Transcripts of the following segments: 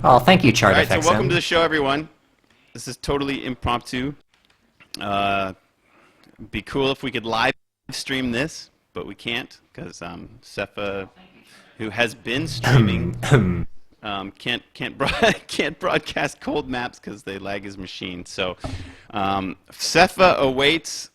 Oh, thank you, Chart All right, so FXM. welcome to the show, everyone. This is totally impromptu. Be cool if we could live stream this, but we can't because Cepha, who has been streaming, can't broadcast cold maps because they lag his machine. So Cepha awaits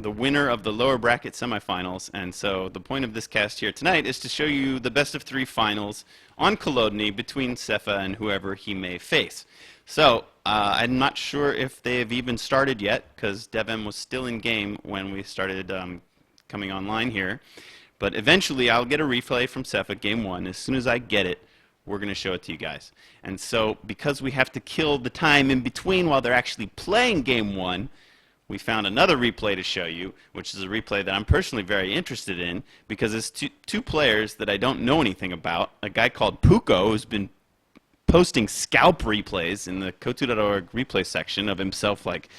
the winner of the lower bracket semifinals, and so the point of this cast here tonight is to show you the best of 3 finals on Tourney between Cepha and whoever he may face. So I'm not sure if they have even started yet because DevM was still in game when we started coming online here, but eventually I'll get a replay from Cepha game 1. As soon as I get it, we're going to show it to you guys. And so because we have to kill the time in between while they're actually playing game 1, we found another replay to show you, which is a replay that I'm personally very interested in because it's two players that I don't know anything about. A guy called Puco, who's been posting scalp replays in the Kotu.org replay section of himself, like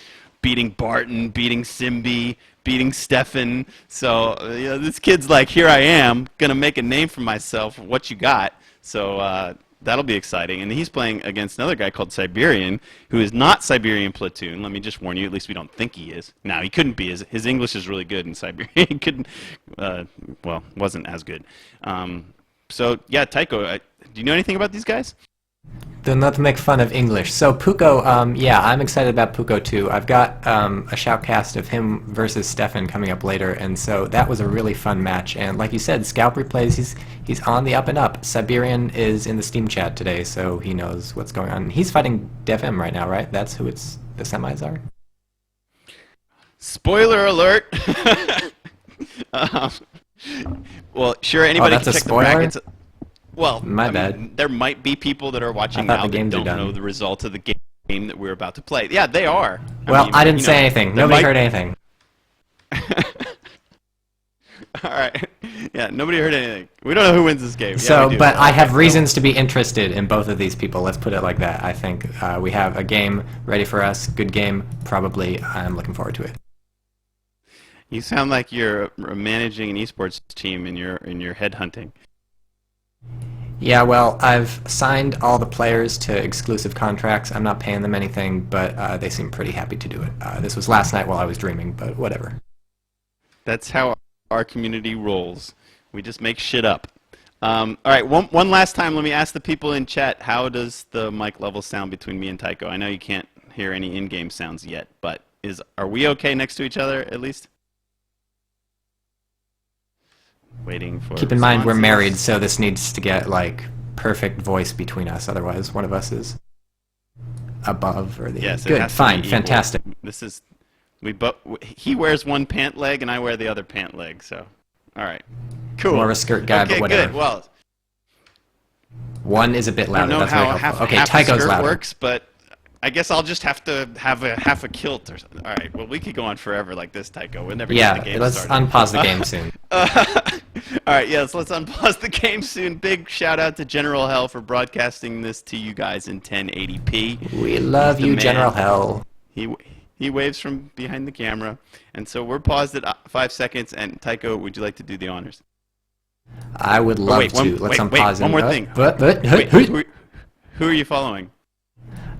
beating Barton, beating Simbi, beating Stefan. So this kid's like, here I am, going to make a name for myself. What you got? So that'll be exciting. And he's playing against another guy called Siberian, who is not Siberian Platoon. Let me just warn you, at least we don't think he is. No, he couldn't be. His English is really good in Siberian. He couldn't, well, wasn't as good. So, yeah, Tycho, do you know anything about these guys? Do not make fun of English. So Puco, yeah, I'm excited about Puco too. I've got a shoutcast of him versus Stefan coming up later, and so that was a really fun match. And like you said, scalp replays, he's on the up and up. Siberian is in the Steam chat today, so he knows what's going on. He's fighting DevM right now, right? That's who the semis are? Spoiler alert! Well, sure, anybody can check the brackets. Well, my bad. There might be people that are watching now that don't know the result of the game that we're about to play. Yeah, they are. Well, I didn't say anything. Nobody heard anything. All right. Yeah, nobody heard anything. We don't know who wins this game. So, but I have reasons to be interested in both of these people. Let's put it like that. I think we have a game ready for us. Good game, probably. I'm looking forward to it. You sound like you're managing an esports team in your headhunting. Yeah, well, I've signed all the players to exclusive contracts. I'm not paying them anything, but they seem pretty happy to do it. This was last night while I was dreaming, but whatever. That's how our community rolls. We just make shit up. All right, one last time, let me ask the people in chat, how does the mic level sound between me and Tycho? I know you can't hear any in-game sounds yet, but are we okay next to each other, at least? Waiting for Keep in mind we're married, so this needs to get like perfect voice between us. Otherwise, one of us is above or the yes, good. Fine, fantastic. This is he wears one pant leg and I wear the other pant leg. So, all right, cool. More of a skirt guy, okay, but whatever. Good. Well, one is a bit louder. I don't know That's how okay, half Tycho's a skirt louder. works, but I guess I'll just have to have half a kilt or something. All right. Well, we could go on forever like this, Tycho. We'll never get the game let's started. unpause the game soon. All right, yes, let's unpause the game soon. Big shout out to GeneralHell for broadcasting this to you guys in 1080p. We love you, GeneralHell. He waves from behind the camera, and so we're paused at 5 seconds. And Tycho, would you like to do the honors? I would love to. Let's unpause. One more thing. Who are you following?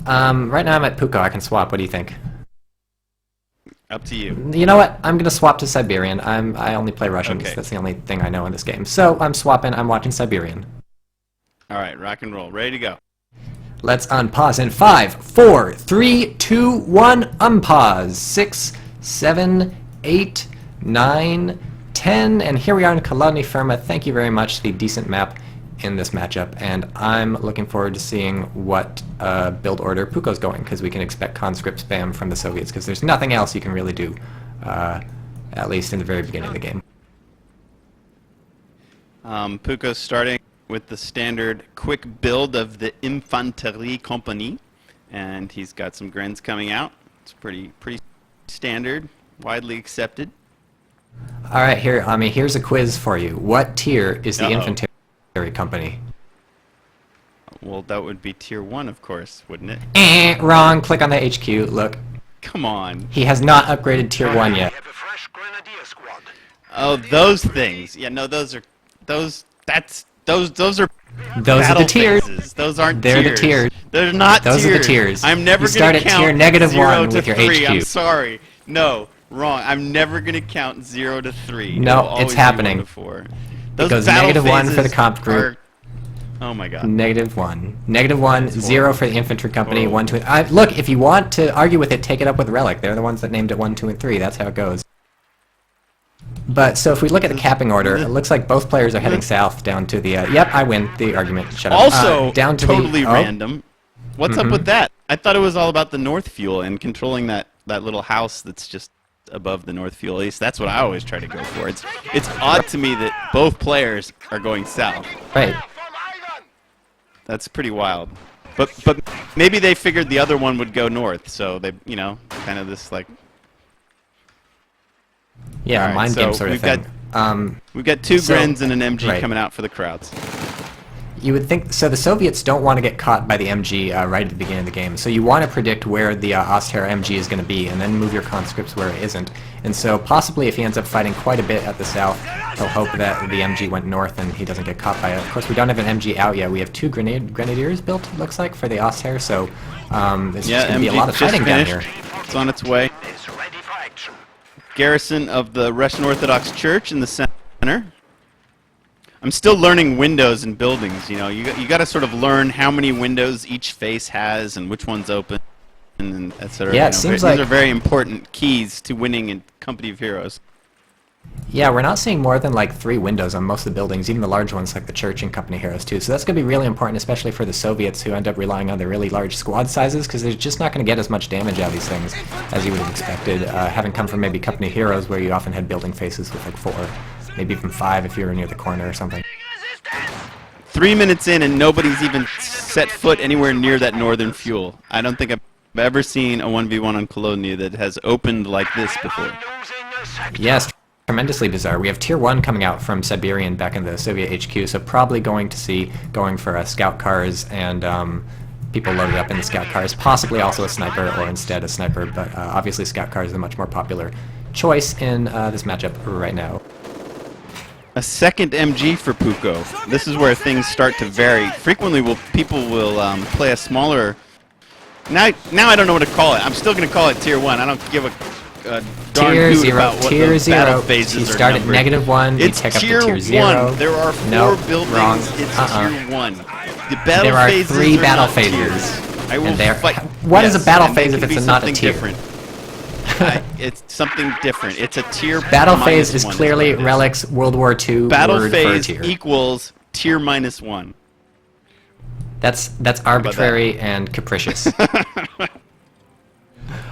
Right now I'm at Puco. I can swap. What do you think? Up to you. You know what? I'm gonna swap to Siberian. I only play Russians. Okay. That's the only thing I know in this game. So I'm swapping. I'm watching Siberian. All right, rock and roll. Ready to go. Let's unpause in 5, 4, 3, 2, 1. Unpause. 6, 7, 8, 9, 10, and here we are in Kolodny Firma. Thank you very much. The decent map in this matchup, and I'm looking forward to seeing what build order Puco's going, because we can expect conscript spam from the Soviets, because there's nothing else you can really do, at least in the very beginning of the game. Puco's starting with the standard quick build of the Infanterie Compagnie, and he's got some grins coming out. It's pretty standard, widely accepted. All right, here's a quiz for you. What tier is the infantry company? Well, that would be tier 1, of course, wouldn't it? Wrong. Click on the HQ. Look. Come on. He has not upgraded tier 1 yet. Oh, those things. Yeah, no, those are Those are the battle tiers. phases. Those aren't They're tiers. the tiers. They're not Those tiers. are the tiers. I'm never You going start to at count tier negative 0 1 to with your 3. I'm HQ. sorry. No, wrong. I'm never going to count 0 to 3. No, It'll always it's be happening. 1 to 4. It goes -1 for the comp group. Oh my god. -1. -1, 0 for the infantry company, Oh. 1, 2, look, if you want to argue with it, take it up with Relic. They're the ones that named it 1, 2, and 3. That's how it goes. But, so if we look at the capping order, it looks like both players are heading south down to the, yep, I win the argument. Shut up. Also, down to totally the, random. What's up with that? I thought it was all about the north fuel and controlling that little house that's just above the north fuel. At least that's what I always try to go for. It's odd to me that both players are going south. Right. That's pretty wild. But maybe they figured the other one would go north, so they, you know, kind of this like. Yeah, Alright, mind so game sort of thing. We've got 2 so- Grens and an MG right. coming out for the crowds. You would think, so the Soviets don't want to get caught by the MG right at the beginning of the game, so you want to predict where the Oster MG is going to be, and then move your conscripts where it isn't. And so possibly if he ends up fighting quite a bit at the south, he'll hope that the MG went north and he doesn't get caught by it. Of course, we don't have an MG out yet. We have 2 Grenadiers built, it looks like, for the Oster, so there's Yeah, going to be a MG lot of just fighting down finished. here. It's on its way. Garrison of the Russian Orthodox Church in the center. I'm still learning windows and buildings. You know, you got to sort of learn how many windows each face has and which one's open, and etc. Yeah, it seems like these are very important keys to winning in Company of Heroes. Yeah, we're not seeing more than like 3 windows on most of the buildings, even the large ones like the church and Company Heroes too. So that's going to be really important, especially for the Soviets who end up relying on their really large squad sizes, because they're just not going to get as much damage out of these things as you would have expected, having come from maybe Company Heroes where you often had building faces with like 4, maybe even 5 if you were near the corner or something. 3 minutes in and nobody's even set foot anywhere near that northern fuel. I don't think I've ever seen a 1v1 on Colonia that has opened like this before. Yes, tremendously bizarre. We have Tier 1 coming out from Siberian back in the Soviet HQ, so probably going for scout cars and people loaded up in the scout cars, possibly also a sniper or instead a sniper, but obviously scout cars is a much more popular choice in this matchup right now. A second MG for Puco. This is where things start to vary. Frequently, people will play a smaller. Now I don't know what to call it. I'm still going to call it Tier 1. I don't give a darn Tier hoot 0. about what Tier those battle 0. phases You are start at numbered. -1. You It's take up Tier to Tier 0. 1. There are 4 Nope, buildings. wrong. It's Tier 1. The battle There are phases 3 are battle not phases. tiers. I will And fight. What is a battle and they phase can if be it's not a something tier? different. It's something different. It's a tier. Battle phase minus is 1 clearly what it is. Relic's World War II Battle word for a phase tier. equals tier -1. That's arbitrary and capricious.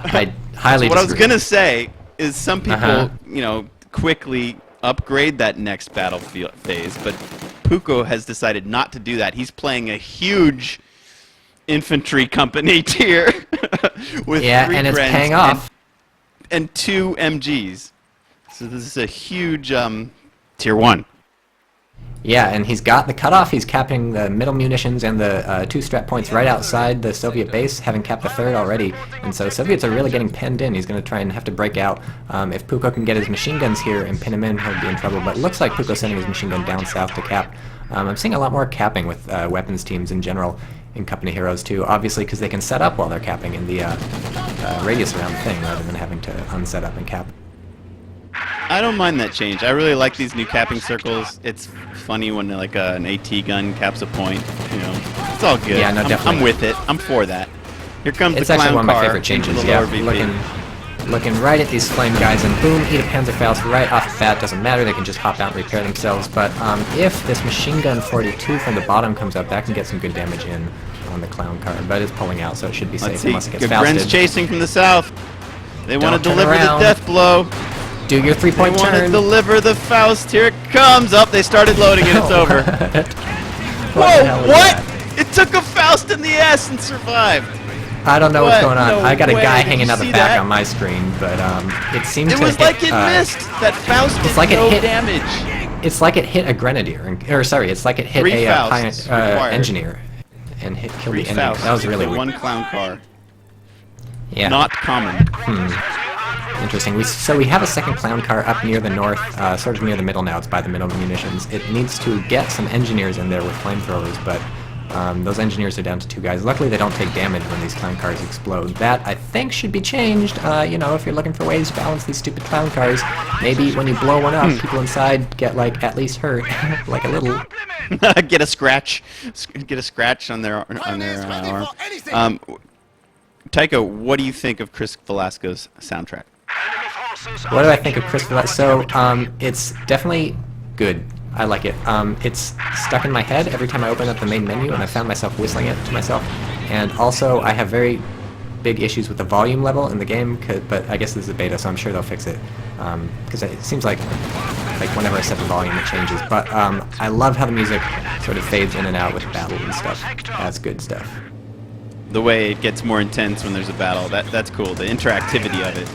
I highly What I was disagree. gonna say is some people, you know, quickly upgrade that next battlefield phase, but Puco has decided not to do that. He's playing a huge infantry company tier with 3 and it's Grens paying off. and 2 MGs. So this is a huge tier 1. Yeah, and he's got the cutoff. He's capping the middle munitions and the 2 strat points right outside the Soviet base, having capped the 3rd already. And so Soviets are really getting penned in. He's going to try and have to break out. If Puco can get his machine guns here and pin him in, he'll be in trouble. But it looks like Puco's sending his machine gun down south to cap. I'm seeing a lot more capping with weapons teams in general in Company Heroes too, obviously because they can set up while they're capping in the radius around the thing rather than having to unset up and cap. I don't mind that change. I really like these new capping circles. It's funny when like an AT gun caps a point. You know, it's all good. Yeah, no, definitely. I'm with it. I'm for that. Here comes It's the clown actually one of my car favorite into changes. the Yeah, lower VP. looking right at these flame guys and boom, eat a Panzerfaust right off the bat. Doesn't matter. They can just hop out and repair themselves. But if this machine gun 42 from the bottom comes up, that can get some good damage in on the clown car. But it's pulling out, so it should be Let's safe see. unless it gets Gren's fausted. chasing from the south. They want to Don't turn deliver the around. death blow. Do your They 3-point want to turn. deliver the Faust. Here it comes. Up. They started loading and it's over. What the Whoa! hell is What? that? It took a Faust in the ass and survived. I don't know what's What? going on. No I got a way. guy Did hanging you out the see back that? on my screen, but it seemed It to was hit, like it missed. That Faust did like it no hit- damage. It's like it hit a grenadier, or sorry, it's like it hit 3 a Fausts required. engineer, and killed 3 the engineer. Fausts That was really for weird. 1 clown car. Yeah. Not common. interesting. So we have a second clown car up near the north, sort of near the middle now. It's by the middle munitions. It needs to get some engineers in there with flamethrowers, but those engineers are down to 2 guys. Luckily, they don't take damage when these clown cars explode. That, I think, should be changed. You know, if you're looking for ways to balance these stupid clown cars, maybe when you blow one up, people inside get, like, at least hurt. Like a little... Get a scratch. Get a scratch on their arm. Tycho, what do you think of Chris Velasco's soundtrack? What do I think of Chris Velasco? So, it's definitely good. I like it. It's stuck in my head every time I open up the main menu, and I found myself whistling it to myself. And also, I have very big issues with the volume level in the game, but I guess this is a beta, so I'm sure they'll fix it. Because it seems like whenever I set the volume, it changes. But I love how the music sort of fades in and out with battle and stuff. That's good stuff. The way it gets more intense when there's a battle, that's cool. The interactivity of it.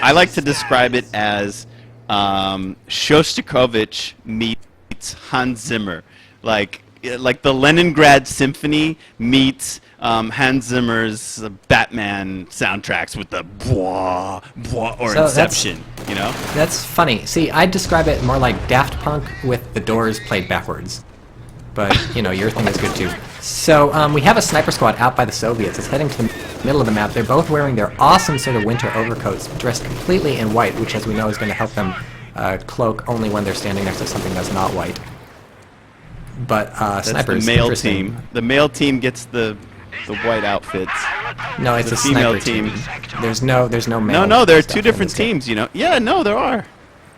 I like to describe it as Shostakovich meets Hans Zimmer, like the Leningrad Symphony meets Hans Zimmer's Batman soundtracks with the blah blah or so Inception. You know, that's funny. See, I'd describe it more like Daft Punk with the Doors played backwards. But, you know, your thing is good too. So, we have a sniper squad out by the Soviets. It's heading to the middle of the map. They're both wearing their awesome sort of winter overcoats, dressed completely in white, which, as we know, is going to help them cloak only when they're standing next to something that's not white. But, that's snipers, the male team. The male team gets the white outfits. No, it's the a female sniper team. There's no male. No, there are 2 different teams, you know. Yeah, no, there are.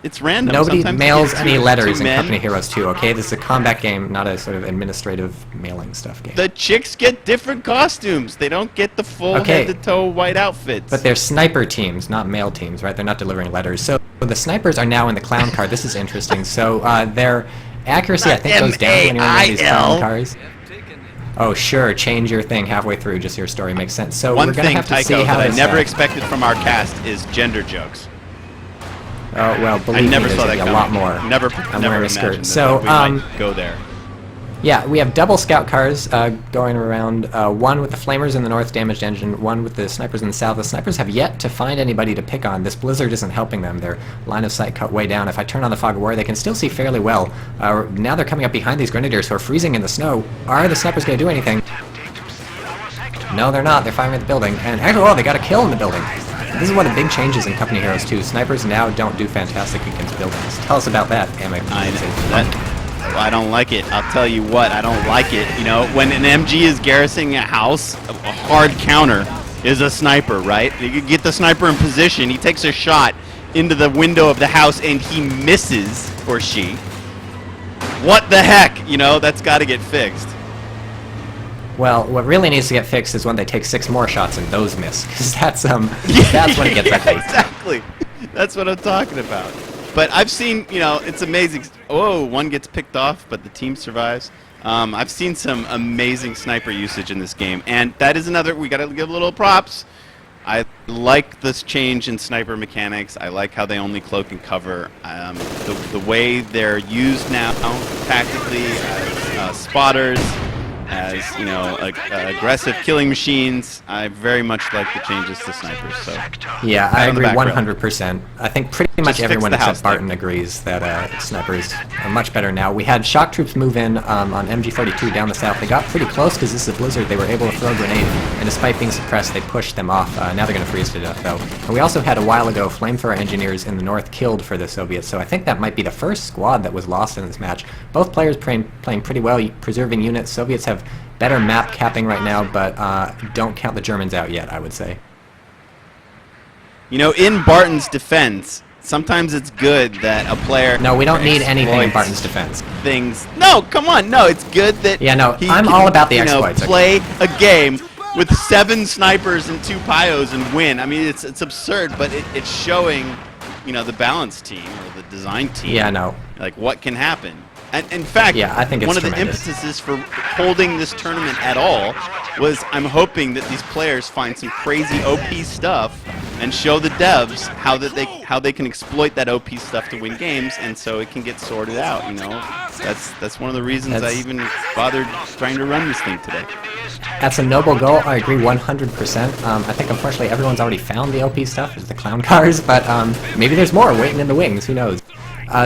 It's random. Nobody Sometimes mails any letters in men. Company Heroes 2, okay? This is a combat game, not a sort of administrative mailing stuff game. The chicks get different costumes. They don't get the full head-to-toe white outfits. But they're sniper teams, not male teams, right? They're not delivering letters. So the snipers are now in the clown car. This is interesting. So their accuracy, I think, goes down when you're in one of these clown cars. Oh, sure. Change your thing halfway through. Just your story makes sense. So One we're going to thing, have to Tycho, see how that I this, never expected from our cast is gender jokes. Oh, well, I believe me, never there's saw going that to be a lot more. Never I'm wearing a skirt. imagined So, that we might go there. Yeah, we have double scout cars going around, one with the flamers in the north damaged engine, one with the snipers in the south. The snipers have yet to find anybody to pick on. This blizzard isn't helping them. Their line of sight cut way down. If I turn on the fog of war, they can still see fairly well. Now they're coming up behind these grenadiers who are freezing in the snow. Are the snipers going to do anything? No, they're not. They're firing at the building. And actually, oh, they got a kill in the building. This is one of the big changes in Company Heroes 2. Snipers now don't do fantastic against buildings. Tell us about that, I don't like it. I'll tell you what, I don't like it. You know, when an MG is garrisoning a house, a hard counter is a sniper, right? You get the sniper in position, he takes a shot into the window of the house and he misses, or she. What the heck? You know, that's got to get fixed. Well, what really needs to get fixed is when they take 6 more shots and those miss, because that's that's when it gets ugly. Exactly. That's what I'm talking about. But I've seen, you know, it's amazing. Oh, one gets picked off, but the team survives. I've seen some amazing sniper usage in this game, and that is another. We got to give a little props. I like this change in sniper mechanics. I like how they only cloak and cover. The way they're used now, tactically, as spotters, as, you know, aggressive killing machines. I very much like the changes to snipers. So yeah, I agree 100%. I think pretty much everyone except Barton thing. agrees that snipers are much better now. We had shock troops move in on MG42 down the south. They got pretty close because this is a blizzard. They were able to throw a grenade, and despite being suppressed, they pushed them off. Now they're going to freeze to death, though. And we also had a while ago flamethrower engineers in the north killed for the Soviets, so I think that might be the first squad that was lost in this match. Both players playing pretty well, preserving units. Soviets have better map capping right now, but don't count the Germans out yet, I would say. You know, in Barton's defense, sometimes it's good that a player... No, we don't need anything in Barton's defense. No, come on, no, it's good that I'm all about the exploits. Play a game with 7 snipers and 2 pyos and win. I mean, it's absurd, but it's showing, you know, the balance team or the design team. Yeah, no. Like, what can happen. And in fact, I think it's one of tremendous. the impetuses for holding this tournament at all was I'm hoping that these players find some crazy OP stuff and show the devs how they can exploit that OP stuff to win games, and so it can get sorted out. You know, that's one of the reasons I even bothered trying to run this thing today. That's a noble goal. I agree 100%. I think unfortunately everyone's already found the OP stuff, is the clown cars, but maybe there's more waiting in the wings. Who knows?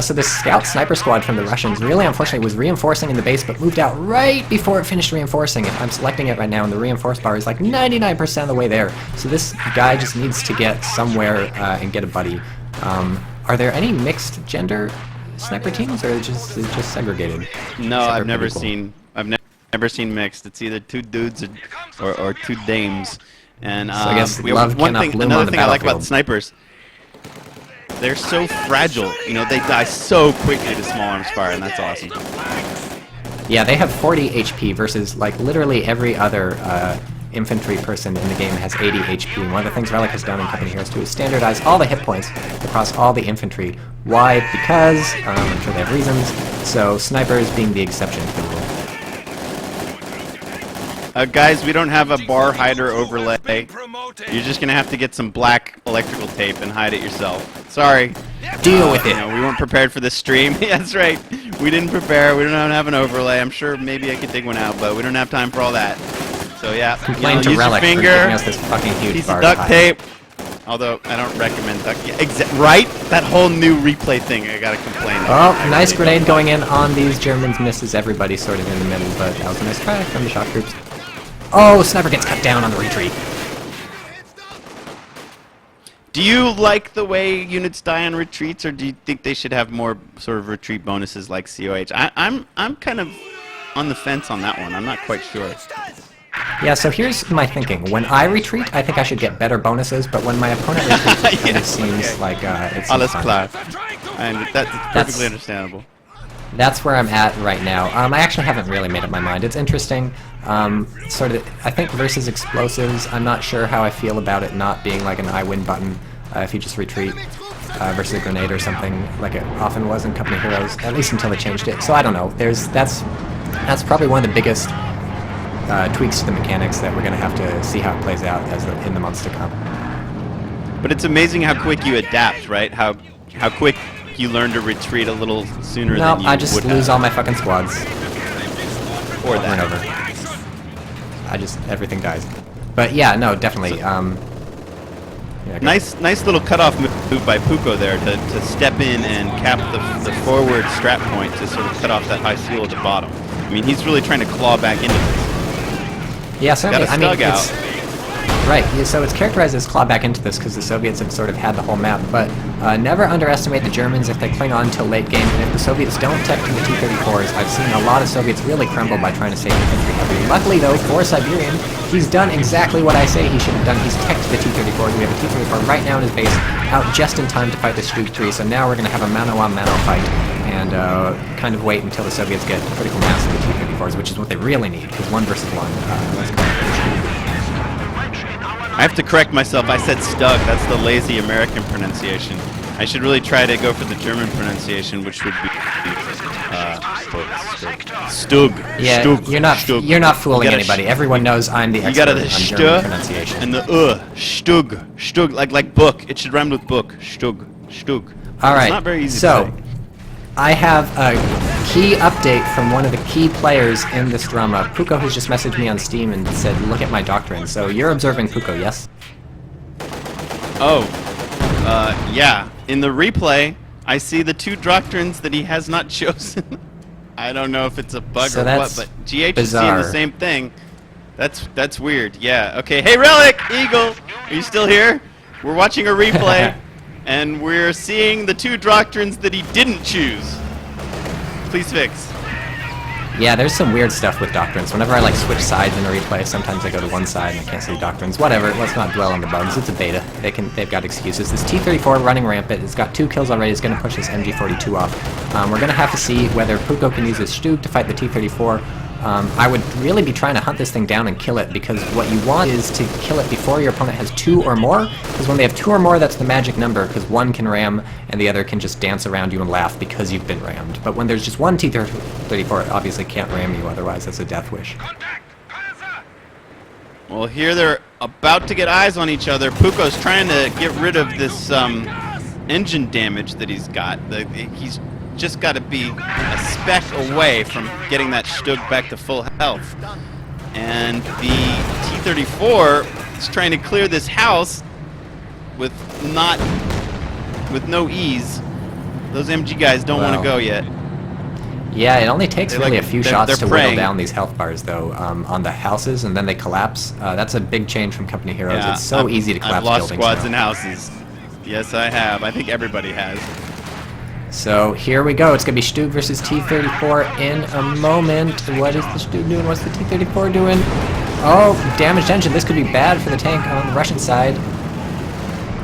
So the scout sniper squad from the Russians really unfortunately was reinforcing in the base but moved out right before it finished reinforcing. I'm selecting it right now and the reinforce bar is like 99% of the way there. So this guy just needs to get somewhere and get a buddy. Are there any mixed gender sniper teams or is it just segregated? No, I've never seen mixed. It's either two dudes or two dames. And so I guess love cannot bloom another on the thing I like about battlefield. snipers, they're so fragile. You know, they die so quickly to small arms fire, and that's awesome. Yeah, they have 40 HP versus like literally every other infantry person in the game has 80 HP. And one of the things Relic has done in Company Heroes 2 is standardize all the hit points across all the infantry. Why? Because, I'm sure they have reasons, so snipers being the exception to the rule. Guys, we don't have a bar hider overlay. You're just gonna have to get some black electrical tape and hide it yourself. Sorry. Deal with it. You know, we weren't prepared for this stream. Yeah, that's right. We didn't prepare. We don't have an overlay. I'm sure maybe I could dig one out, but we don't have time for all that. So yeah, Complain to use Relic your for finger, giving us this fucking huge piece bar of to duct hide. tape. Although I don't recommend duct. Yeah, right? That whole new replay thing. I gotta complain. Oh, nice grenade going in on these Germans, misses everybody sort of in the middle, but that was a nice try from the shock troops. Oh, sniper gets cut down on the retreat. Do you like the way units die on retreats, or do you think they should have more sort of retreat bonuses like COH? I'm kind of on the fence on that one. I'm not quite sure. Yeah, so here's my thinking. When I retreat, I think I should get better bonuses, but when my opponent retreats, it kind of seems like it's Alles fun. klar. And that's perfectly understandable. That's where I'm at right now. I actually haven't really made up my mind. It's interesting. Sort of, I think versus explosives, I'm not sure how I feel about it not being like an I win button if you just retreat versus a grenade or something like it often was in Company Heroes, at least until they changed it. So I don't know. That's probably one of the biggest tweaks to the mechanics that we're going to have to see how it plays out in the months to come. But it's amazing how quick you adapt, right? How quick you learn to retreat a little sooner than you I just would lose have. all my fucking squads. Or Over and over. Everything dies. But yeah, no, definitely. Yeah, Nice little cutoff move by Puco there to step in and cap the forward strap point to sort of cut off that high seal at the bottom. I mean, he's really trying to claw back into this. Yeah, certainly. Got a I mean, stug out. Right, yeah, so it's characterized as claw back into this because the Soviets have sort of had the whole map, but never underestimate the Germans if they cling on till late game, and if the Soviets don't tech to the T-34s. I've seen a lot of Soviets really crumble by trying to save infantry heavy. Luckily though, for Siberian, he's done exactly what I say he should have done. He's teched the T-34s. We have a T-34 right now in his base, out just in time to fight the Stug 3, so now we're going to have a mano-a-mano fight, and kind of wait until the Soviets get critical mass of the T-34s, which is what they really need, because 1 versus 1, that's kind of I have to correct myself. I said Stug. That's the lazy American pronunciation. I should really try to go for the German pronunciation, which would be Stug. Yeah, Stug. you're not fooling You gotta anybody. Everyone knows I'm the You expert got on the German st pronunciation. and the Stug. Stug, like book. It should rhyme with book. Stug. Stug. All right. It's not very easy So, to say. I have a key update from one of the key players in this drama. Puco has just messaged me on Steam and said, "Look at my doctrine." So you're observing Puco, yes? Oh, yeah. In the replay, I see the 2 doctrines that he has not chosen. I don't know if it's a bug So or that's what, but GH is seeing bizarre. the same thing. That's weird. Yeah. Okay. Hey, Relic, Eagle, are you still here? We're watching a replay, and we're seeing the 2 doctrines that he didn't choose. Please fix. Yeah, there's some weird stuff with doctrines. Whenever I like switch sides in a replay, sometimes I go to one side and I can't see doctrines. Whatever, let's not dwell on the bugs. It's a beta. They've got excuses. This T-34 running rampant. It's got 2 kills already. It's going to push this MG-42 off. We're going to have to see whether Puco can use his Stug to fight the T-34. I would really be trying to hunt this thing down and kill it, because what you want is to kill it before your opponent has 2 or more, because when they have 2 or more, that's the magic number, because one can ram and the other can just dance around you and laugh because you've been rammed. But when there's just one T-34, it obviously can't ram you, otherwise that's a death wish. Well, here they're about to get eyes on each other. Puco's trying to get rid of this engine damage that he's got. He's just got to be a speck away from getting that Stug back to full health. And the T-34 is trying to clear this house with no ease. Those MG guys don't want to go yet. Yeah, it only takes really a few shots to praying. whittle down these health bars, though, on the houses, and then they collapse. That's a big change from Company Heroes. Yeah, it's so easy to collapse I've lost buildings squads now. and houses. Yes, I have. I think everybody has. So here we go. It's going to be Stug versus T-34 in a moment. What is the Stug doing? What's the T-34 doing? Oh, damaged engine. This could be bad for the tank on the Russian side.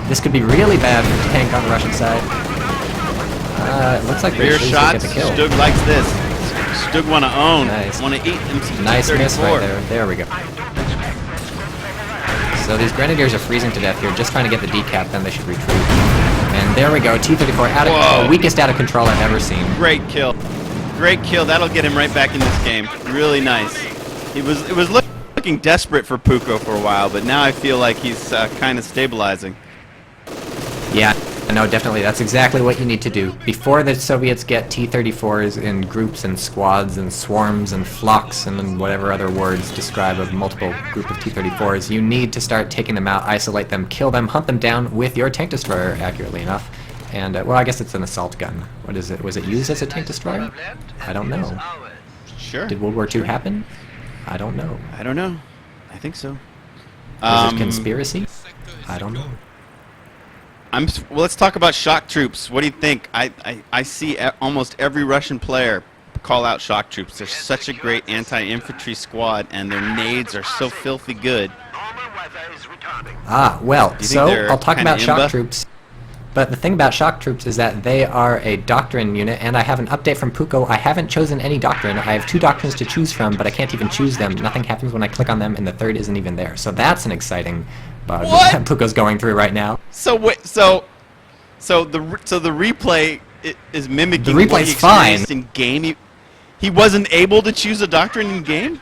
This could be really bad for the tank on the Russian side. It looks like Rear Stug shots. get the kill. Stug likes this. Stug want to own. Nice. Want to eat MC-34. Nice miss right there. There we go. So these Grenadiers are freezing to death here, just trying to get the decap, then they should retreat. And there we go, T-34 out of control, weakest out of control I've ever seen. Great kill. Great kill. That'll get him right back in this game. Really nice. It was looking desperate for Puco for a while, but now I feel like he's kind of stabilizing. Yeah, no, definitely. That's exactly what you need to do. Before the Soviets get T-34s in groups and squads and swarms and flocks and then whatever other words describe a multiple group of T-34s, you need to start taking them out, isolate them, kill them, hunt them down with your tank destroyer, accurately enough. And, well, I guess it's an assault gun. What is it? Was it used as a tank destroyer? I don't know. Sure. Did World War II happen? I don't know. I don't know. I think so. Was it conspiracy? I don't know. Well, let's talk about shock troops. What do you think? I see almost every Russian player call out shock troops. They're such a great anti-infantry squad, and their nades are so filthy good. Ah, well, so I'll talk about shock imba? troops. But the thing about shock troops is that they are a doctrine unit, and I have an update from Puco. I haven't chosen any doctrine. I have 2 doctrines to choose from, but I can't even choose them. Nothing happens when I click on them, and the third isn't even there. So that's an exciting bug that Puco's going through right now. So wait, so the replay is mimicking The what he replay's fine. experienced in game. He wasn't able to choose a doctrine in game.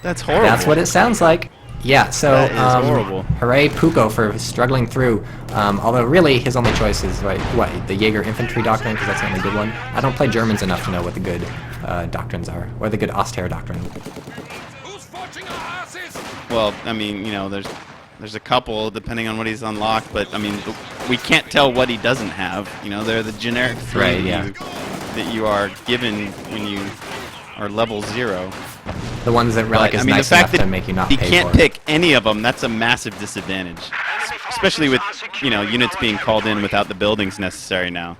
That's horrible. That's what it sounds like. Yeah, so That is horrible. Hooray Puco for struggling through. Although really his only choice is the Jaeger infantry doctrine, because that's the only good one. I don't play Germans enough to know what the good doctrines are, or the good Ostherr doctrine. Well, I mean, you know, there's a couple depending on what he's unlocked, but I mean, we can't tell what he doesn't have. You know, they're the generic 3 Right, yeah. that you are given when you are level 0. The ones that Relic is I mean, nice the fact enough that to make you not he pay can't for. pick any of them, that's a massive disadvantage. Especially with, you know, units being called in without the buildings necessary now.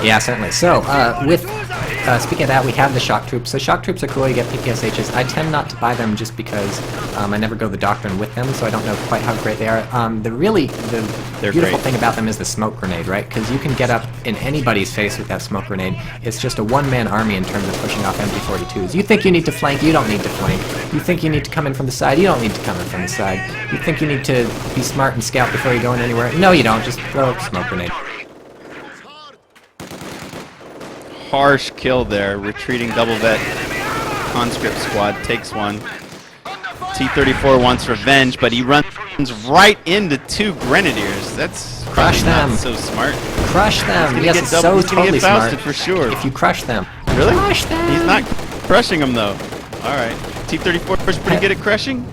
Yeah, certainly. So, speaking of that, we have the shock troops. So shock troops are cool, you get PPSHs. I tend not to buy them just because I never go the doctrine with them, so I don't know quite how great they are. The beautiful thing about them is the smoke grenade, right? Because you can get up in anybody's face with that smoke grenade. It's just a one-man army in terms of pushing off MG-42s. You think you need to flank, you don't need to flank. You think you need to come in from the side, you don't need to come in from the side. You think you need to be smart and scout before you go in anywhere. No, you don't. Just throw a smoke grenade. Harsh kill there. Retreating double vet conscript squad takes one. T-34 wants revenge, but he runs right into 2 grenadiers. That's Crush probably not them. so smart. Crush them. He's Yes, gonna it's get so he's gonna totally get smart. Fausted for sure. If you crush them. Really? Crush them. He's not crushing them though. All right. T-34 is pretty good at crushing.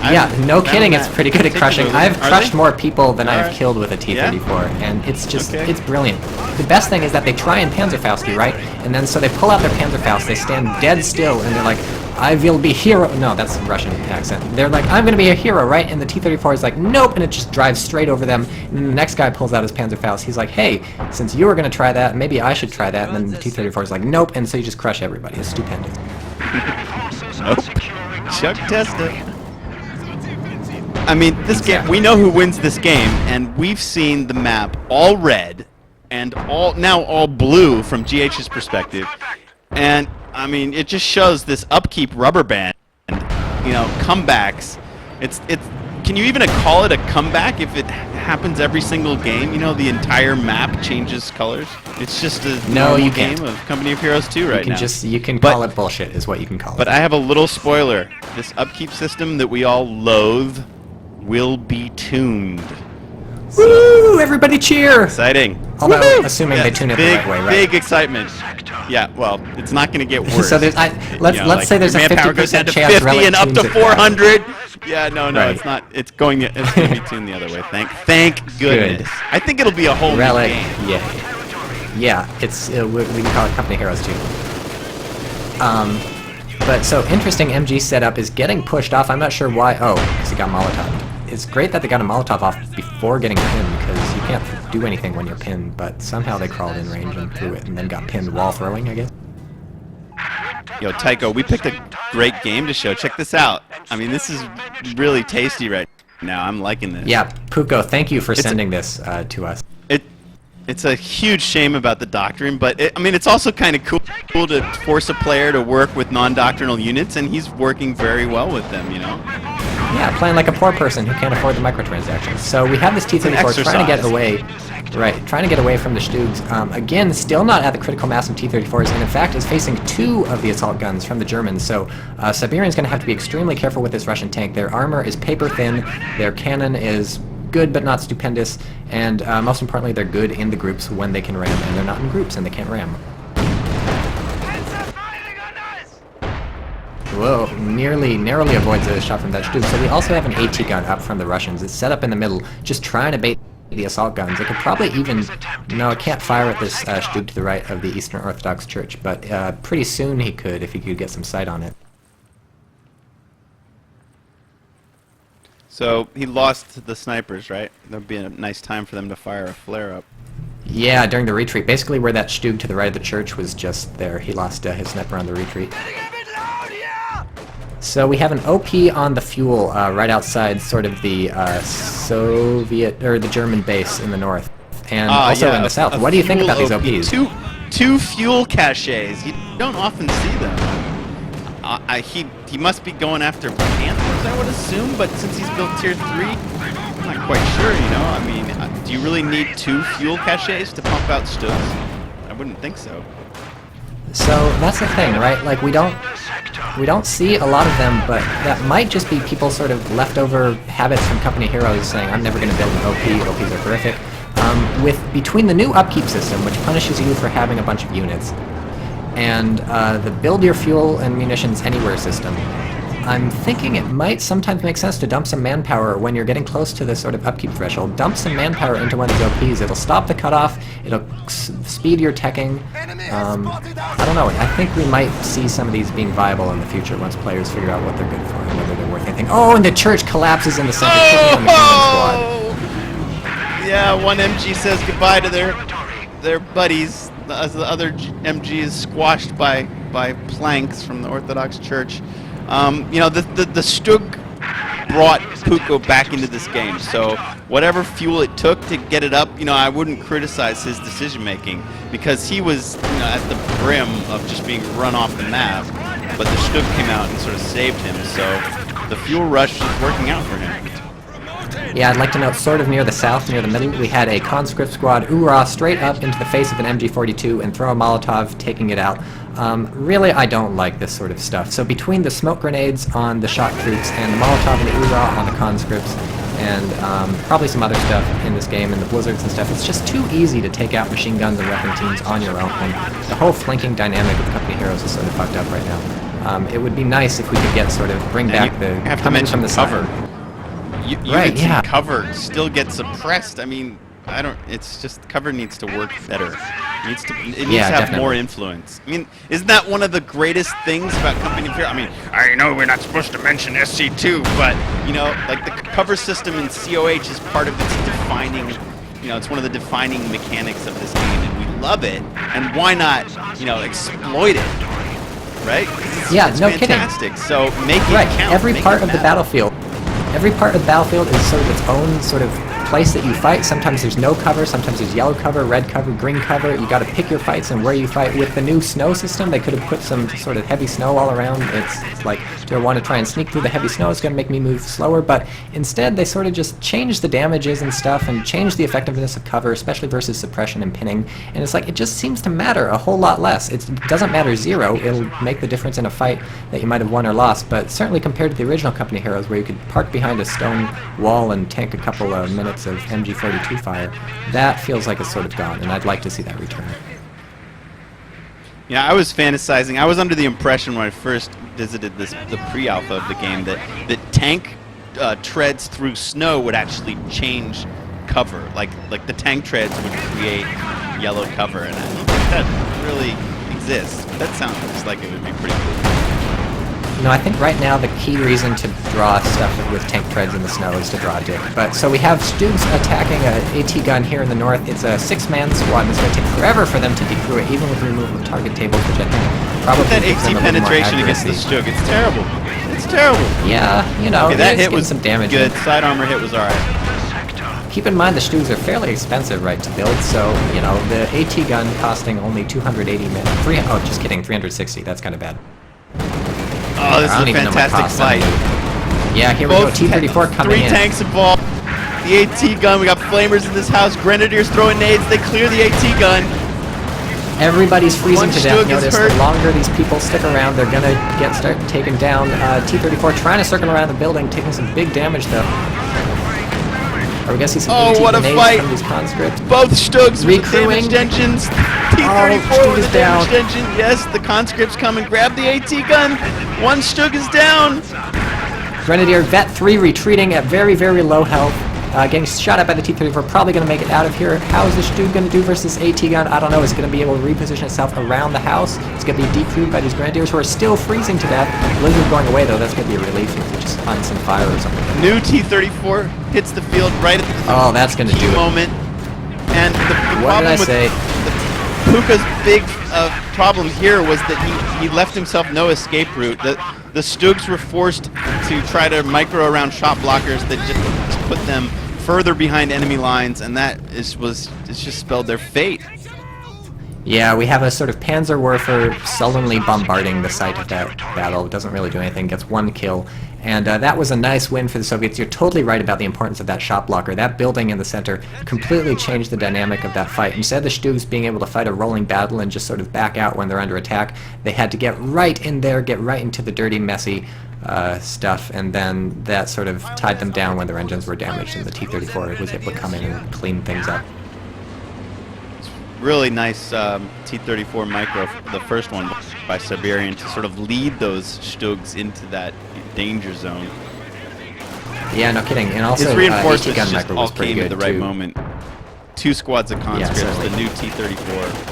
Yeah, no kidding, it's pretty good at crushing. I've crushed more people than I have Alright. killed with a T-34, Yeah? and it's just, Okay. it's brilliant. The best thing is that they try and Panzerfaust you, right? And then so they pull out their Panzerfaust, they stand dead still, and they're like, I will be hero. No, that's a Russian accent. They're like, I'm gonna be a hero, right? And the T-34 is like, nope, and it just drives straight over them. And then the next guy pulls out his Panzerfaust. He's like, hey, since you were gonna try that, maybe I should try that. And then the T-34 is like, nope, and so you just crush everybody. It's stupendous. Nope. Chuck Testa. I mean, this game, we know who wins this game, and we've seen the map all red and now all blue from GH's perspective. And I mean, it just shows this upkeep rubber band, you know, comebacks. It's can you even call it a comeback if it happens every single game? You know, the entire map changes colors. It's just a normal game of Company of Heroes 2 right now. You can call it bullshit, is what you can call it. But I have a little spoiler. This upkeep system that we all loathe will be tuned. Woo! Everybody cheer! Exciting. Although, assuming they tune it the right way, right? Big excitement. Yeah, well, it's not going to get worse. So there's, let's say there's a 50% chance 50 and up to tunes it 400. Yeah, no, Right. it's not. It's going to be tuned the other way. Thank goodness. Good. I think it'll be a whole Relic, new game. yeah. It's we can call it Company Heroes 2. But so interesting MG setup is getting pushed off. I'm not sure why. Oh, because he got Molotov. It's great that they got a Molotov off before getting pinned, because you can't do anything when you're pinned, but somehow they crawled in range and threw it and then got pinned while throwing, I guess. Yo, Tycho, we picked a great game to show. Check this out. I mean, this is really tasty right now. I'm liking this. Yeah, Puco, thank you for sending this to us. It's a huge shame about the doctrine, but I mean, it's also kind of cool to force a player to work with non-doctrinal units, and he's working very well with them, you know? Yeah, playing like a poor person who can't afford the microtransactions. So we have this T-34 trying to get away, trying to get away from the Stoogs. Again, still not at the critical mass of T-34s, and in fact is facing 2 of the assault guns from the Germans. So Siberian's going to have to be extremely careful with this Russian tank. Their armor is paper thin, their cannon is good but not stupendous, and most importantly, they're good in the groups when they can ram, and they're not in groups and they can't ram. Whoa, narrowly avoids a shot from that Stug. So we also have an AT gun up from the Russians. It's set up in the middle, just trying to bait the assault guns. It could probably even... No, it can't fire at this Stug to the right of the Eastern Orthodox Church, but pretty soon he could, if he could get some sight on it. So he lost the snipers, right? That'd be a nice time for them to fire a flare-up. Yeah, during the retreat. Basically where that Stug to the right of the church was just there. He lost his sniper on the retreat. So we have an OP on the fuel right outside sort of the Soviet, or the German base in the north. And also in the south. What do you think about these OPs? Two fuel caches. You don't often see them. He must be going after Panthers, I would assume, but since he's built tier 3, I'm not quite sure, you know? I mean, do you really need 2 fuel caches to pump out Stugs? I wouldn't think so. So that's the thing, right? Like we don't see a lot of them, but that might just be people sort of leftover habits from Company Heroes saying, I'm never going to build an OP, OPs are horrific. Between the new upkeep system, which punishes you for having a bunch of units, and the build your fuel and munitions anywhere system, I'm thinking it might sometimes make sense to dump some manpower when you're getting close to the sort of upkeep threshold. Dump some manpower into one of these OPs. It'll stop the cutoff, it'll speed your teching. I don't know, I think we might see some of these being viable in the future once players figure out what they're good for and whether they're worth anything. Oh, and the church collapses in the center, taking on the Kingdom squad. Yeah, one MG says goodbye to their buddies. The other MG is squashed by planks from the Orthodox Church. You know, the Stug brought Puco back into this game, so whatever fuel it took to get it up, you know, I wouldn't criticize his decision-making, because he was, you know, at the brim of just being run off the map, but the Stug came out and sort of saved him, so the fuel rush is working out for him. Yeah, I'd like to note, sort of near the south, near the middle, we had a conscript squad oorah straight up into the face of an MG42 and throw a Molotov, taking it out. Really, I don't like this sort of stuff. So between the smoke grenades on the shock troops and the Molotov and the oorah on the conscripts, and probably some other stuff in this game, and the blizzards and stuff, it's just too easy to take out machine guns and weapon teams on your own. And the whole flanking dynamic of Company Heroes is sort of fucked up right now. It would be nice if we could get sort of bring back the coming from the cover. Right, yeah. Cover still gets suppressed. I mean, it's just, cover needs to work better. It needs to have more influence. I mean, isn't that one of the greatest things about Company of Heroes? I mean, I know we're not supposed to mention SC2, but, you know, like the cover system in COH is part of its defining, you know, it's one of the defining mechanics of this game, and we love it, and why not, you know, exploit it, right? It's no fantastic. kidding. So make it count. Every part of the battlefield. Every part of the battlefield is sort of its own sort of place that you fight. Sometimes there's no cover, sometimes there's yellow cover, red cover, green cover. You got to pick your fights and where you fight. With the new snow system, they could have put some sort of heavy snow all around. It's like Do I want to try and sneak through the heavy snow? It's going to make me move slower, but instead they sort of just change the damages and stuff and change the effectiveness of cover, especially versus suppression and pinning, and it's like it just seems to matter a whole lot less. It doesn't matter zero. It'll make the difference in a fight that you might have won or lost, but certainly compared to the original Company heroes where you could park behind a stone wall and tank a couple of minutes of MG42 fire, that feels like it's sort of gone, and I'd like to see that return. Yeah, I was fantasizing. I was under the impression when I first visited the pre-alpha of the game that tank treads through snow would actually change cover. Like the tank treads would create yellow cover, and I don't think that really exists. That sounds like it would be pretty cool. No, I think right now the key reason to draw stuff with tank treads in the snow is to draw a dig. But so we have Stoogs attacking an AT gun here in the north. It's a 6-man squad, and it's going to take forever for them to decrew it, even with the removal of target tables, which I think probably that gives them AT a little more penetration against the accuracy. Stoog, it's terrible. It's terrible. Yeah, you know, Okay, that it's hit getting was some damage. good. Side armor hit was alright. Keep in mind the Stoogs are fairly expensive, right, to build, so, you know, the AT gun costing only 280 minutes. Oh, just kidding, 360, that's kind of bad. Oh, this I don't is a even know my fantastic costs fight. Yeah, here we go, T-34 coming in. 3 tanks involved. The AT gun, we got flamers in this house. Grenadiers throwing nades. They clear the AT gun. Everybody's freezing One to death. Stug is Notice hurt. the longer these people stick around, they're gonna start taken down. T-34 trying to circle around the building, taking some big damage though. Or we gonna see some AT what a grenades fight. from these conscripts. Both Stugs with the Recrewing. damaged engines. Stug T-34 with is the down. damaged engine. Yes, the conscripts come and grab the AT gun. One Stug is down. Grenadier Vet 3 retreating at very, very low health. Getting shot at by the T-34, probably going to make it out of here. How is this dude going to do versus AT gun? I don't know. It's going to be able to reposition itself around the house. It's going to be decrewed by these Grenadiers who are still freezing to death. Blizzard going away, though. That's going to be a relief if you just find some fire or something. New T-34 hits the field right at the Oh, that's going to key do it. moment. And the What did problem I with say? Puca's big problem here was that he left himself no escape route. The Stugs were forced to try to micro around shot blockers that just put them further behind enemy lines, and that it's just spelled their fate. Yeah, we have a sort of Panzerwerfer sullenly bombarding the site of that battle. Doesn't really do anything, gets 1 kill. And that was a nice win for the Soviets. You're totally right about the importance of that shot blocker. That building in the center completely changed the dynamic of that fight. Instead of the Stugs being able to fight a rolling battle and just sort of back out when they're under attack, they had to get right in there, get right into the dirty, messy stuff, and then that sort of tied them down when their engines were damaged, and the T-34 was able to come in and clean things up. Really nice T-34 micro, the first one by Siberian, to sort of lead those Stugs into that danger zone. Yeah, no kidding. And also, his reinforcements AT gun just micro all was pretty came at good the right too. moment. 2 squads of conscripts, certainly. the new T-34.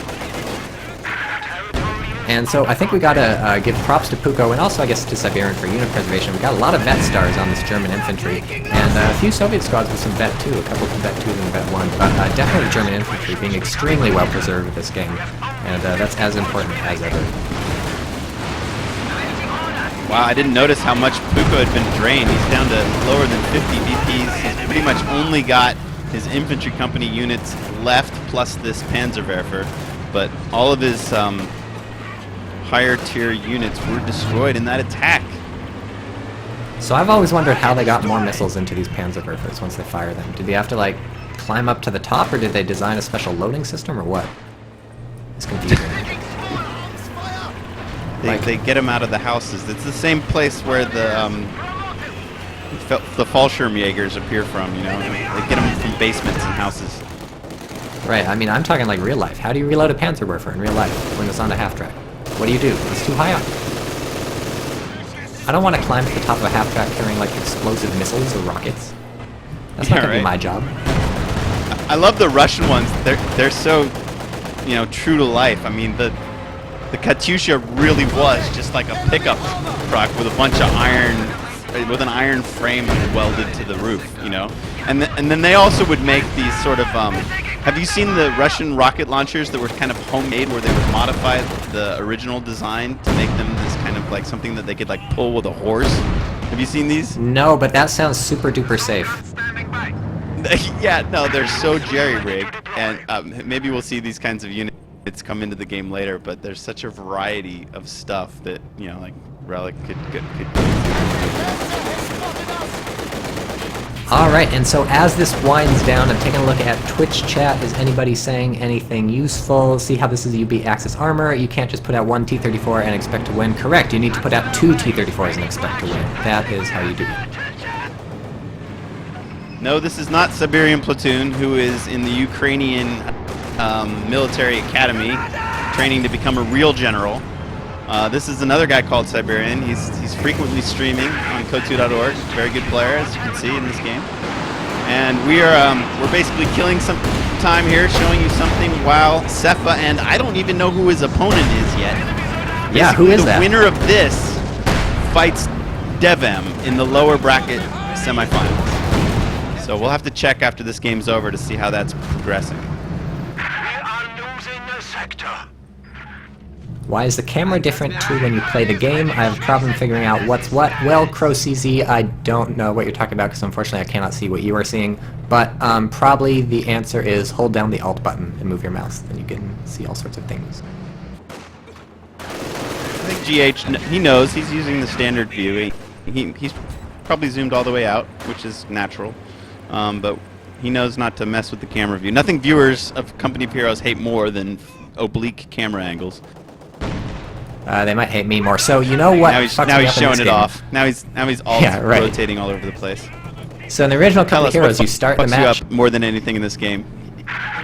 And so I think we gotta give props to Puco and also I guess to Siberian for unit preservation. We got a lot of vet stars on this German infantry, and a few Soviet squads with some vet too, a couple of vet 2s and vet 1, but definitely German infantry being extremely well preserved with this game, and that's as important as ever. Wow, I didn't notice how much Puco had been drained. He's down to lower than 50 VPs. He's pretty much only got his infantry company units left, plus this Panzerwerfer, but all of his higher tier units were destroyed in that attack. So I've always wondered how they got more missiles into these Panzerwerfers once they fire them. Did they have to like climb up to the top, or did they design a special loading system, or what? It's confusing. They get them out of the houses. It's the same place where the Fallschirmjägers appear from, you know? They get them from basements and houses. Right, I mean, I'm talking like real life. How do you reload a Panzerwerfer in real life when it's on a half-track? What do? It's too high up. I don't want to climb to the top of a half-track carrying like explosive missiles or rockets. That's not going to be my job. I love the Russian ones. They're so, you know, true to life. I mean, the Katyusha really was just like a pickup truck with a bunch of iron, with an iron frame welded to the roof, you know. And then they also would make these sort of. Have you seen the Russian rocket launchers that were kind of homemade, where they would modify the original design to make them this kind of like something that they could like pull with a horse? Have you seen these? No, but that sounds super duper safe. Yeah, no, they're so jerry-rigged, and maybe we'll see these kinds of units come into the game later, but there's such a variety of stuff that, you know, like Relic could. All right, and so as this winds down, I'm taking a look at Twitch chat. Is anybody saying anything useful? See how this is UB Axis armor. You can't just put out one T-34 and expect to win. Correct, you need to put out two T-34s and expect to win. That is how you do it. No, this is not Siberian Platoon, who is in the Ukrainian military academy, training to become a real general. This is another guy called Siberian. He's frequently streaming on Kotu.org. Very good player, as you can see in this game. And we're basically killing some time here, showing you something while Cepha, and I don't even know who his opponent is yet. Yeah, who is that? The winner of this fights Devem in the lower bracket semifinals. So we'll have to check after this game's over to see how that's progressing. We are losing the sector. Why is the camera different too when you play the game? I have a problem figuring out what's what. Well, CrowCZ, I don't know what you're talking about because unfortunately I cannot see what you are seeing. But probably the answer is hold down the Alt button and move your mouse. Then you can see all sorts of things. I think GH, he knows. He's using the standard view. He's probably zoomed all the way out, which is natural. But he knows not to mess with the camera view. Nothing viewers of Company of Heroes hate more than oblique camera angles. They might hate me more. So you know what? Now he's showing it off. Now he's alt rotating all over the place. So in the original Company of Heroes, you start the match. You up more than anything in this game.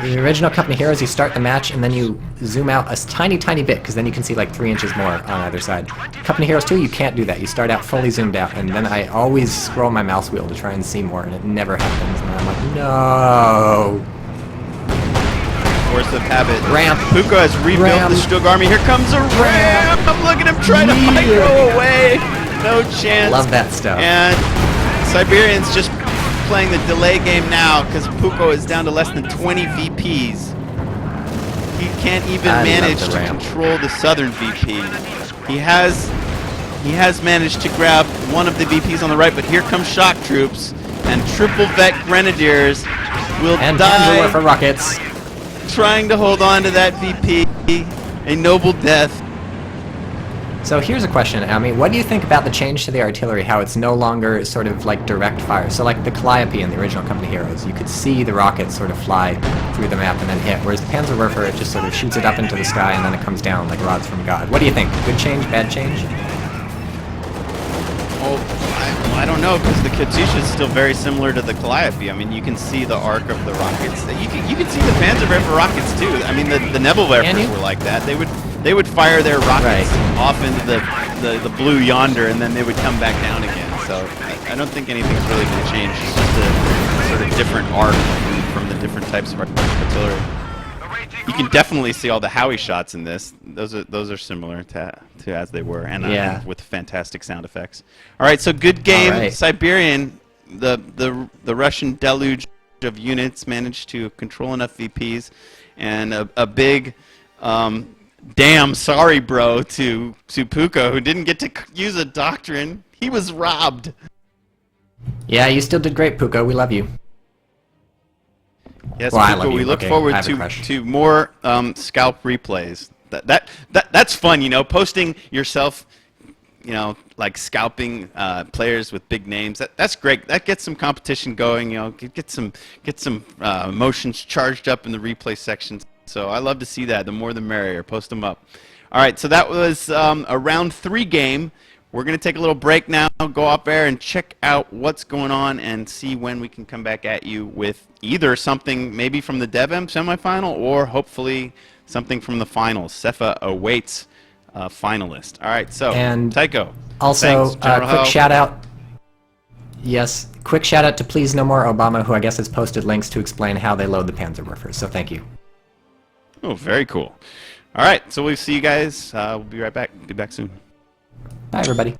In the original Company of Heroes, you start the match and then you zoom out a tiny bit because then you can see like 3 inches more on either side. Company of Heroes 2, you can't do that. You start out fully zoomed out, and then I always scroll my mouse wheel to try and see more, and it never happens. And I'm like, no. Force of habit. Ramp. Puco has rebuilt the Stug army. Here comes a ramp. Look at him trying to micro away. No chance. Love that stuff. And Siberian's just playing the delay game now because Puco is down to less than 20 VPs. He can't even manage to control the southern VP. He has managed to grab one of the VPs on the right, but here come shock troops and triple vet grenadiers will die for rockets. trying to hold on to that VP. A noble death. So here's a question, Ami. What do you think about the change to the artillery, how it's no longer sort of like direct fire? So like the Calliope in the original Company Heroes, you could see the rockets sort of fly through the map and then hit, whereas the Panzerwerfer, it just sort of shoots it up into the sky and then it comes down like rods from God. What do you think? Good change, bad change? Oh, I don't know, because the Katyusha is still very similar to the Calliope. I mean, you can see the arc of the rockets. You can see the Panzerwerfer rockets too. I mean, the Nebelwerfers were like that. They would fire their rockets off into the blue yonder, and then they would come back down again. So I don't think anything's really going to change. It's just a sort of different arc from the different types of artillery. You can definitely see all the Howie shots in this. Those are similar to as they were, and with fantastic sound effects. All right, so good game. Right. Siberian, the Russian deluge of units managed to control enough VPs, and a big damn sorry bro to Puco, who didn't get to use a doctrine. He was robbed. Yeah, you still did great, Puco. We love you. Yes, well, Puco, we look forward to more scalp replays. That's fun, you know, posting yourself, you know, like scalping players with big names. That's great. That gets some competition going. You know, get some emotions charged up in the replay sections. So I love to see that. The more the merrier. Post them up. All right, so that was a round 3 game. We're going to take a little break now, go up there and check out what's going on and see when we can come back at you with either something maybe from the DevM semifinal or hopefully something from the finals. Cepha awaits a finalist. All right, so Tycho. Also, thanks, quick shout out. Yes, quick shout out to Please No More Obama, who I guess has posted links to explain how they load the Panzerwerfers. So thank you. Oh, very cool. All right, so we'll see you guys. We'll be right back. Be back soon. Bye, everybody.